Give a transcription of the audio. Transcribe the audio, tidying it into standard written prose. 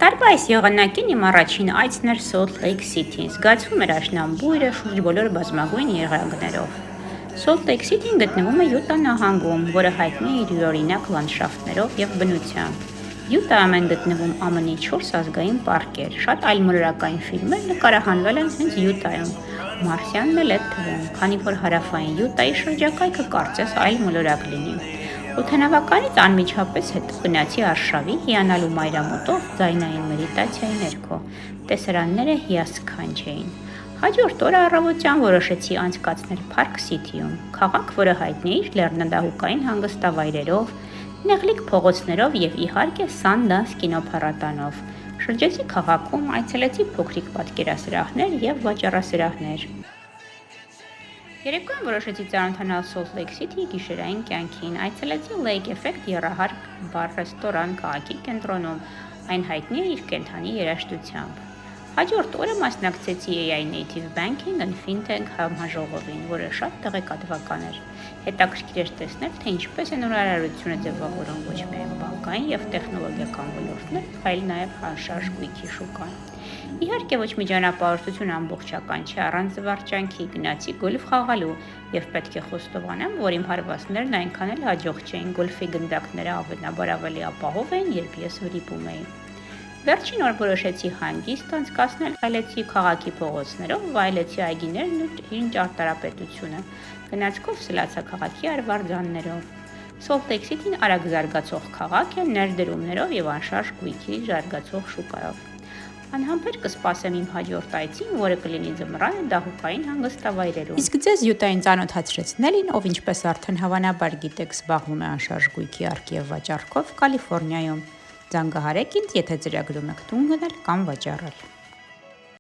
Տարվա այս եղանակին իմ առաջին այցն էր Salt Lake City-ին, զգացվում էր աշնանբույրը շուրջ բոլոր բազմագույն եղանակներով։ Salt Lake City-ն գտնվում է Յուտա նահանգում, որը հայտնի է իր յուրօրինակ լանդշաֆտներով եւ բնությամբ։ Յուտայում են գտնվում ԱՄՆ-ի 4 ազգային պարկեր, շատ այլ մոլորակային ֆիլմեր նկարահանվել են հենց Յուտայում։ Մարսյանն էլ է թվում, քանի որ հարավային Յուտայի շրջակայքը կարծես այլ մոլորակ լինի։ Օդանավականից անմիջապես հետո գնացի արշավի հիանալու մայրամուտով ձայնային մեդիտացիայի ներքո, տեսարանները հիասքանչ էին։ Հաջորդ օրը առավոտյան որոշեցի անցկացնել Park City-ում, քաղաք, որը հայտնի է իր լեռնադահուկային հանգստավայրերով, նեղլիկ փողոցներով եւ իհարկե Sundance կինոփառատանով։ Շրջեցի քաղաքում, այցելեցի փոքրիկ պատկերասրահներ եւ վաճառասրահներ։ Երեկոյան որոշեցի ծանոթանալ Salt Lake City-ի գիշերային կյանքին, այցելեցի Lake Effect եռահարկ բար-ռեստորան քաղաքի կենտրոնում, այն հայտնի է իր կենդանի երաժշտությամբ։ Հաջորդ օրը մասնակցեցի AI Native Banking and Fintech համաժողովին, որը շատ տեղեկատվական էր։ Հետաքրքիր էր տեսնել, թե ինչպես է նորարարությունը ձևավորում ոչ միայն բանկային եւ տեխնոլոգիական ոլորտներ, այլ նաեւ անշարժ գույքի շուկան։ Իհարկե ոչ մի ճանապարհորդություն ամբողջական չէ առանց զվարճանքի, գնացի գոլֆ խաղալու եւ պետք է խոստովանեմ, որ իմ հարվածներն այնքան էլ հաջող չէին, գոլֆի գնդակները ավելաբար ավելի ապահով էին, երբ ես վրիպում էի։ Վերջին օր որոշեցի հանգիստ անցկացնել, այլեցի քաղաքի փողոցներով, վայելեցի այգիներն ու իր ճարտարապետությունը, գնացքով սլացա քաղաքի արվարձաններով։ Salt Lake City-ն արագ զարգացող քաղաք է ներդրումներով եւ անշարժ գույքի զարգացող շուկայով։ Անհամբեր կսպասեմ իմ հաջորդ այցին, որը կլինի ձմռանը դահուկային հանգստավայրերում։ Իսկ ձեզ Յուտային ծանոթացրեցնելին, ով ինչպես արդեն հավանաբար գիտեք, զբաղվում է անշարժ գույքի առք եւ վաճառքով Կալիֆոռնիայում։ Զանգահարեք ինձ, եթե ծրագրում եք տուն գնել կամ վաճառել։